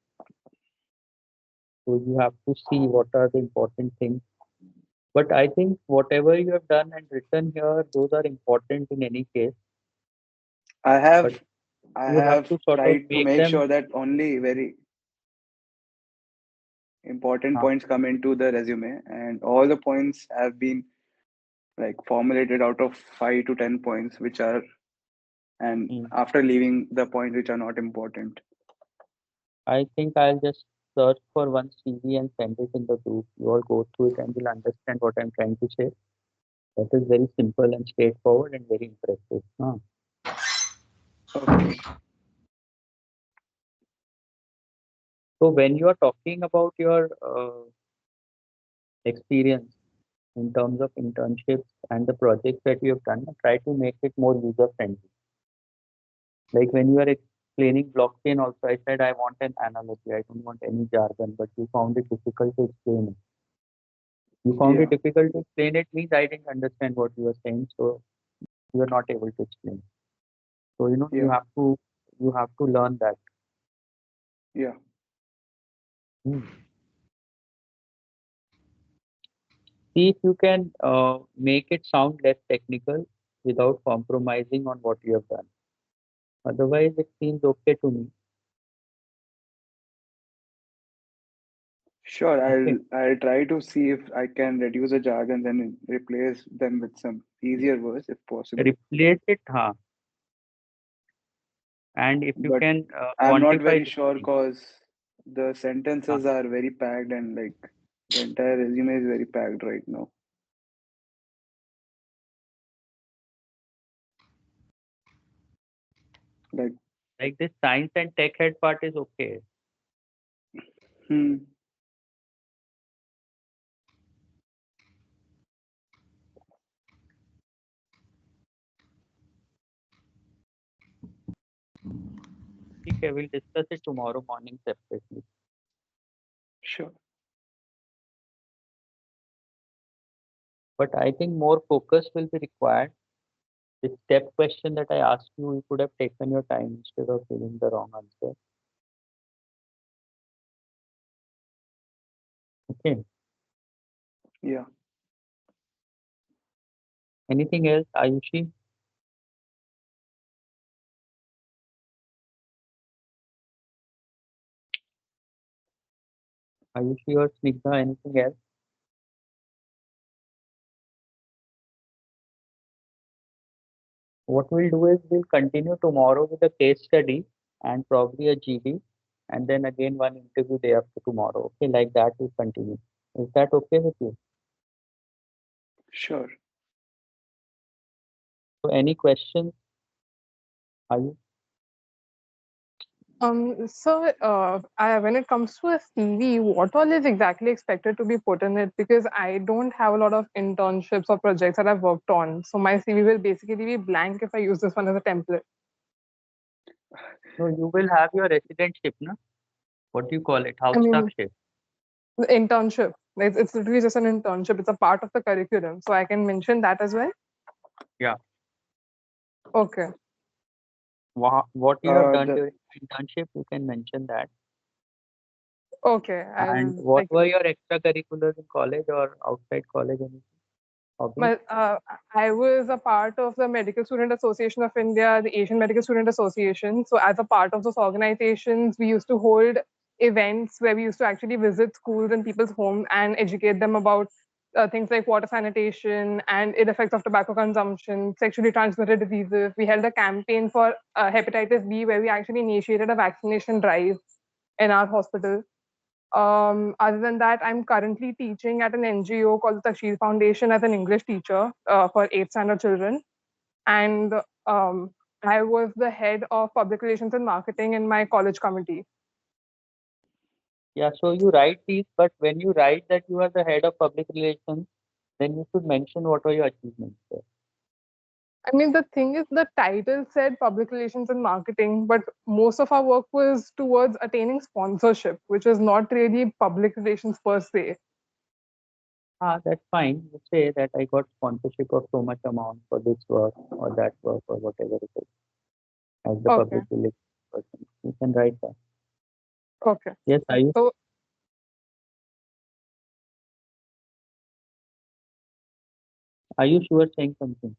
So you have to see what are the important things. But I think whatever you have done and written here, those are important in any case. I But have I you have have to sort of tried to make make them. sure that only very important uh, points come into the resume, and all the points have been like formulated out of 5 to 10 points, which are and mm, after leaving the points which are not important. I think I'll just search for one CV and send it in the group. You all go through it and will understand what I'm trying to say. That is very simple and straightforward and very impressive. Okay. So when you are talking about your experience in terms of internships and the projects that you have done, try to make it more user friendly. Like when you are explaining blockchain, also I said I want an analogy. I don't want any jargon, but you found it difficult to explain it. You found it Yeah. difficult to explain it means I didn't understand what you were saying, so you are not able to explain. So you Yeah. have to learn that. Yeah. Hmm. See if you can make it sound less technical without compromising on what you have done. Otherwise, it seems okay to me. Sure. Okay. I'll try to see if I can reduce the jargons and replace them with some easier words if possible. Replace it, And if you But can I'm not quantify very the sure thing. because the sentences are very packed and like the entire resume is very packed right now. Like, Like this science and tech head part is okay. hmm, Okay, we'll discuss it tomorrow morning separately. sure. But I think more focus will be required. The step question that I asked you, you could have taken your time instead of giving the wrong answer. Okay. Yeah. Anything else, Ayushi? Ayushi or Snigdha, anything else? What we'll do is we'll continue tomorrow with a case study and probably a GD, and then again one interview day after tomorrow. Okay, like that we'll continue. Is that okay with you? Sure. So any questions? Ayush? When it comes to a CV, what all is exactly expected to be put in it? Because I don't have a lot of internships or projects that I've worked on. So my CV will basically be blank if I use this one as a template. No, you will have your residentship, no? What do you call it? I House mean, staffship. the internship. It's literally just an internship. It's a part of the curriculum. So I can mention that as well. Yeah. Okay. What you have done The during internship, you can mention that. Okay. And I'll what like were your extracurriculars in college or outside college? Anything? Hobbies? I was a part of the Medical Student Association of India, the Asian Medical Student Association. So, as a part of those organizations, we used to hold events where we used to actually visit schools and people's homes and educate them about things like water sanitation and ill effects of tobacco consumption, sexually transmitted diseases. We held a campaign for hepatitis B where we actually initiated a vaccination drive in our hospital. Other than that, I'm currently teaching at an NGO called the Takshir Foundation as an English teacher for 8th standard children. And I was the head of public relations and marketing in my college committee. Yeah, so you write these, but when you write that you are the head of public relations, then you should mention what are your achievements there. I mean, the thing is, the title said public relations and marketing, but most of our work was towards attaining sponsorship, which is not really public relations per se. That's fine. You say that I got sponsorship of so much amount for this work or that work or whatever it is as the Okay. public relations person. You can write that. Okay. Yes, So Are you sure saying something?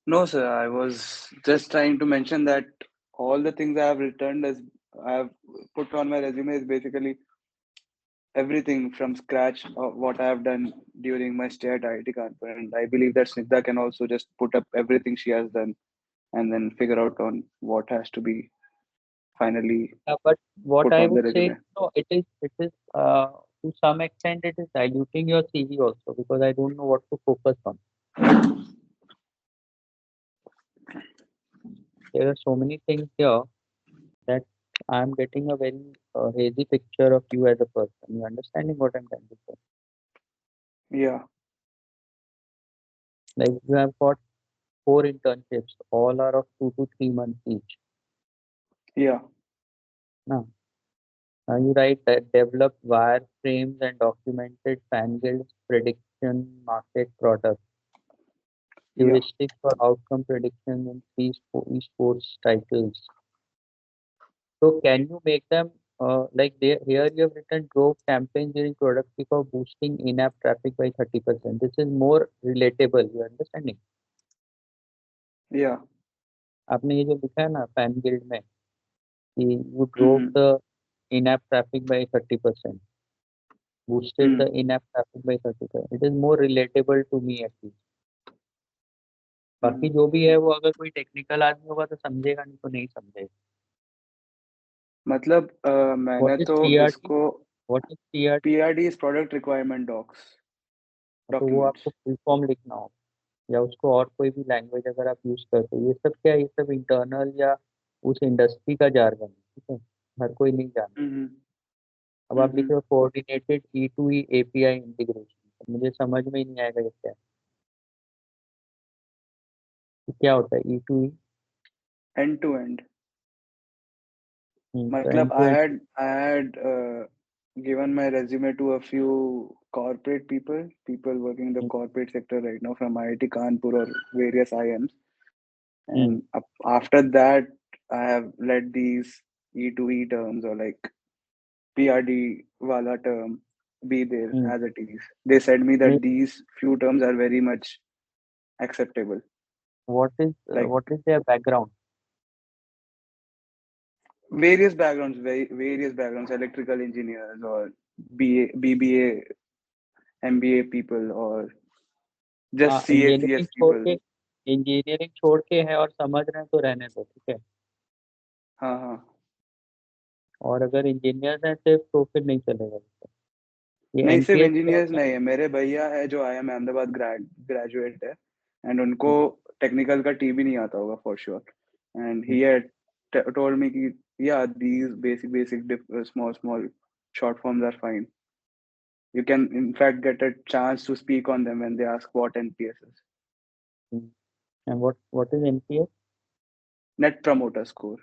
No, sir. I was just trying to mention that all the things I have returned as I have put on my resume is basically everything from scratch of what I have done during my stay at IIT Kanpur. And I believe that Snigdha can also just put up everything she has done and then figure out on what has to be finally But what put I on the would say, resume. no, it is to some extent it is diluting your CV also because I don't know what to focus on. There are so many things here that I'm getting a very hazy picture of you as a person. You understanding what I'm trying to say? Yeah, Like you have got 4 internships, all are of 2 to 3 months each. yeah, Now, you write that developed wireframes and documented Fangirl's prediction market products, yeah. heuristics for outcome prediction and esports titles. So can you make them like there here you have written drove campaign during product week of boosting in-app traffic by 30%. This is more relatable, you understanding? Yeah. आपने ये जो लिखा है ना fan guild में कि you drove Mm-hmm. the in-app traffic by 30%, boosted the Mm. in-app traffic by 30%. It is more relatable to me at least. बाकी जो भी है वो अगर कोई टेक्निकल आदमी होगा तो समझेगा, नहीं तो नहीं समझेगा। मतलब मैंने व्हाट इज तो पीआरडी? इसको what is PRD? PRD is product requirement docs तो वो आपको डॉक्यूमेंट्स। फुल फॉर्म लिखना होगा, या उसको और कोई भी लैंग्वेज अगर आप यूज करते हो। ये सब क्या है, ये सब इंटरनल या उस इंडस्ट्री का जार्गन है, ठीक है, हर कोई नहीं जानता। हम्म अब आप लिखे हो coordinated E to E API integration, मुझे समझ में ही नहीं आएगा ये क्या है। ये क्या होता है E to E? End to end. तो मतलब end to end. I had given my resume to a few corporate people working in the corporate sector right now from IIT Kanpur or various IIMs. And after that, I have let these E2E terms or like PRD wala term be there as it is. They said me that these few terms are very much acceptable. What is Like what is their background? various backgrounds, various backgrounds, electrical engineers or BBA, MBA people or just engineering CACS छोड़ people. के, engineering छोड़ के है और समझ रहे हैं तो रहने दो, ठीक है। हाँ हाँ। और अगर इंजीनियर हैं सिर्फ तो फिर नहीं चलेगा। ये नहीं सिर्फ एनपीएस क्या इंजीनियर्स होता है? नहीं है, मेरे भैया है जो IIM अहमदाबाद ग्रेजुएट है एंड उनको टेक्निकल का टी भी नहीं आता होगा for sure and he had told me कि yeah these basic small short forms are fine. You can in fact get a chance to speak on them when they ask what NPS is. And what is NPS? Net Promoter Score.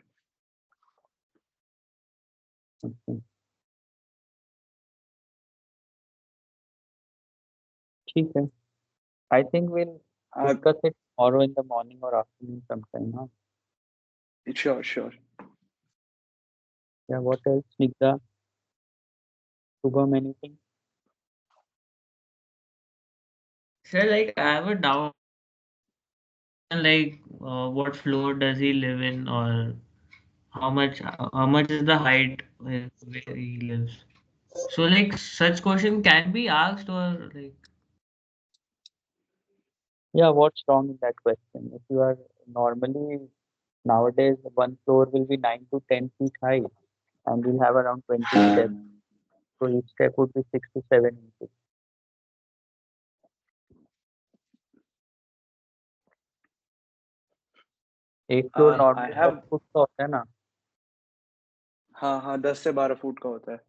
ठीक है, I think we'll discuss it tomorrow in the morning or afternoon sometime, huh? Sure. Yeah, what else, Snigdha? Shubham, anything? Sir, like I have a doubt, like what floor does he live in, or how much is the height where he lives? So like such question can be asked, or like Yeah, what's wrong in that question? If you are normally, nowadays one floor will be 9 to 10 feet high and we'll have around 20 steps. So each step would be 6 to 7 inches. एक floor I normally 10 have foot का होता है ना? हाँ 10 से 12 foot का होता है।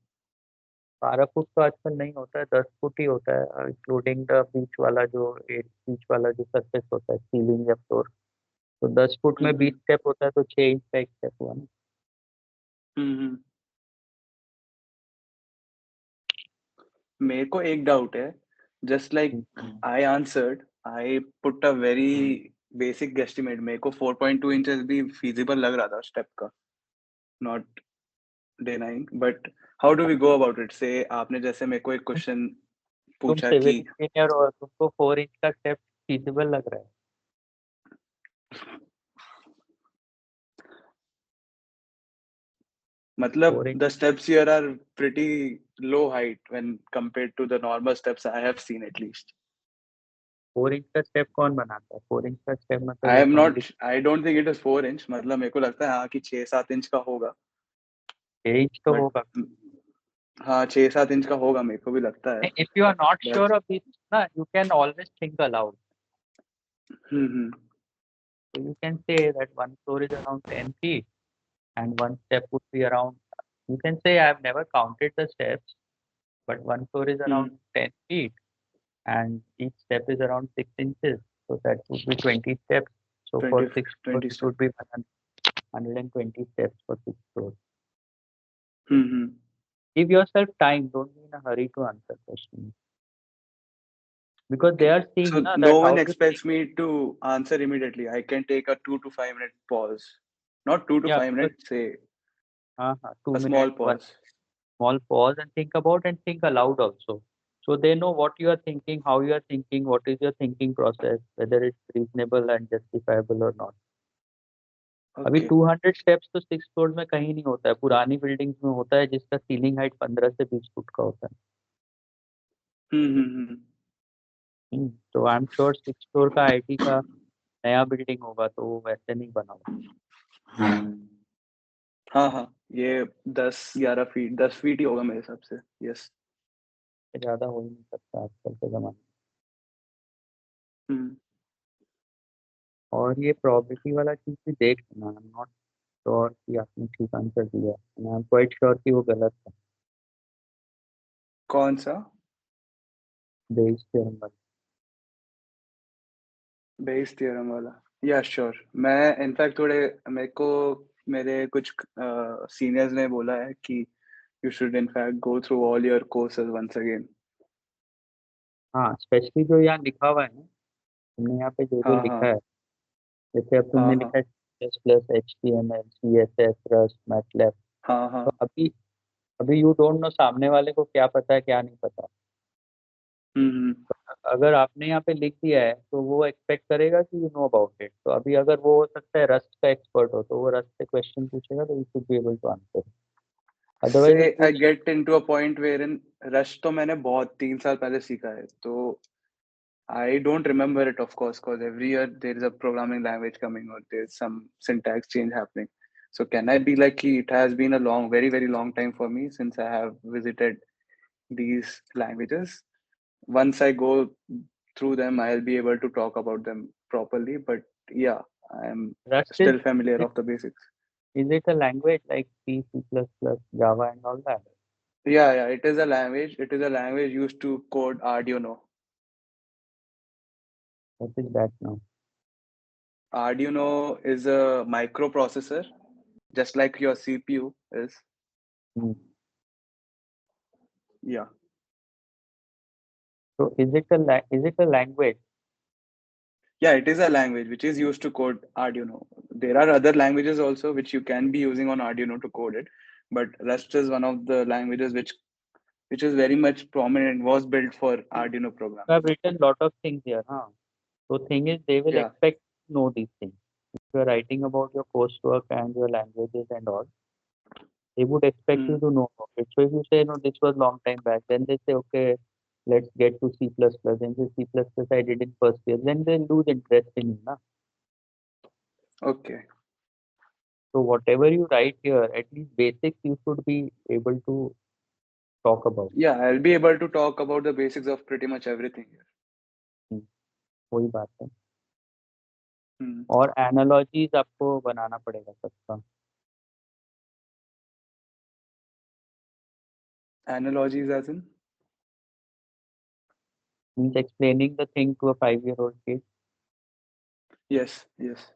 12 फुट तो आजकल नहीं होता है, 10 फुट ही होता है, इंक्लूडिंग द बीच वाला जो 8 बीच वाला जो सरफेस होता है, सीलिंग या फ्लोर। तो 10 फुट में 20 स्टेप होता है, तो 6 इंच का एक स्टेप हुआ ना। मेरे को एक डाउट है, just like I answered, I put a very basic guesstimate, मेरे को 4.2 इंचेस भी फीजिबल लग रहा था स्टेप का, not denying, but how do we go about it? से आपने जैसे मेरे को एक क्वेश्चन तुम पूछा सिविल कि इंजीनियर और तुमको 4 इंच का स्टेप फीजिबल लग रहा है? मतलब 4 inch the steps here are pretty low height when compared to the normal steps I have seen at least. 4 inch का स्टेप कौन बनाता है? 4 इंच का स्टेप मतलब I am not, automatic I don't think it is 4 inch, मतलब मेरे को लगता है हाँ कि 6-7 इंच का होगा, 6 इंच तो बट होगा। हाँ 6-7 इंच का होगा मेरे को भी लगता है, if you are not but sure of this ना, you can always think aloud. Hmm So you can say that one floor is around 10 feet and one step would be around, you can say I have never counted the steps, but one floor is around 10 feet and each step is around 6 inches. So that would be 20 steps. So for 20 6 floors, 20 it step. would be 120 steps for 6 floors. Give yourself time. Don't be in a hurry to answer questions. Because they are seeing So na, no that how one to expects me to answer immediately. I can take a 2 to 5 minute pause, not 2 to yeah, 5 because minutes, say 2 a small minutes, one pause. small pause and think about and think aloud also. So they know what you are thinking, how you are thinking, what is your thinking process, whether it's reasonable and justifiable or not. अभी Okay. 200 steps तो 6 floor में कहीं नहीं होता है, पुरानी buildings में होता है जिसका सीलिंग हाइट 15 से 20 फुट का होता है. तो आई एम श्योर 6 फ्लोर का आईटी का नया बिल्डिंग होगा तो वो वैसे नहीं बना होगा। हाँ हाँ, ये 10-11 फीट 10 फीट ही होगा मेरे हिसाब से। यस। ज़्यादा हो ही नहीं सकता आजकल के ज़माने में। हम्म। और ये प्रोबेबिलिटी वाला चीज़ भी देख लेना। आई एम नॉट श्योर कि आपने ठीक आंसर दिया, आई एम क्वाइट श्योर कि वो गलत है। कौन सा? बेस थ्योरम वाला। बेस थ्योरम वाला? या श्योर। मैं इनफैक्ट थोड़े मेरे को मेरे कुछ सीनियर्स ने बोला है कि you should in fact go through all your courses once again. हाँ, स्पेशली जो यहाँ लिखा हुआ है ना, तुमने यहाँ पे जो हाँ लिखा हाँ है, जैसे अब हाँ तुमने हाँ लिखा है plus HTML CSS rust MATLAB. हाँ हाँ। तो अभी अभी यू डोंट नो सामने वाले को क्या पता है क्या नहीं पता। हम्म। अगर आपने यहाँ पे लिख दिया है तो वो एक्सपेक्ट करेगा कि यू नो अबाउट इट। तो अभी अगर वो हो सकता है रस्ट का एक्सपर्ट हो, तो वो रस्ट से क्वेश्चन पूछेगा तो you should be able to answer. Say otherwise I get into a point where in rush तो मैंने बहुत 3 साल पहले सीखा है, तो I don't remember it, of course, because every year there is a programming language coming or there's some syntax change happening. So can I be like, it has been a long, very, very long time for me since I have visited these languages. Once I go through them, I'll be able to talk about them properly. But yeah, I'm rust still familiar of the basics. is it a language like C, C++, Java and all that? Yeah, it is a language. It is a language used to code Arduino. What is that now? Arduino is a microprocessor, just like your CPU is. Hmm. Yeah. So is it a language? Yeah, it is a language which is used to code Arduino. There are other languages also which you can be using on Arduino to code it, but Rust is one of the languages which is very much prominent, was built for Arduino You programming. have written lot of things here, huh? So thing is they will Yeah. expect to know these things. If you are writing about your coursework and your languages and all, they would expect you Hmm. to know about it. So if you say no, this was long time back, then they say okay, let's get to C++. And say C++ I did in first year, then they lose interest in you, na? Okay. So whatever you write here, at least basics you should be able to talk about. Yeah, I'll be able to talk about the basics of pretty much everything here. वही बात है। Hmm. और analogies आपको बनाना पड़ेगा सबका। Analogies as in? Means explaining the thing to a 5-year-old kid. Yes, yes.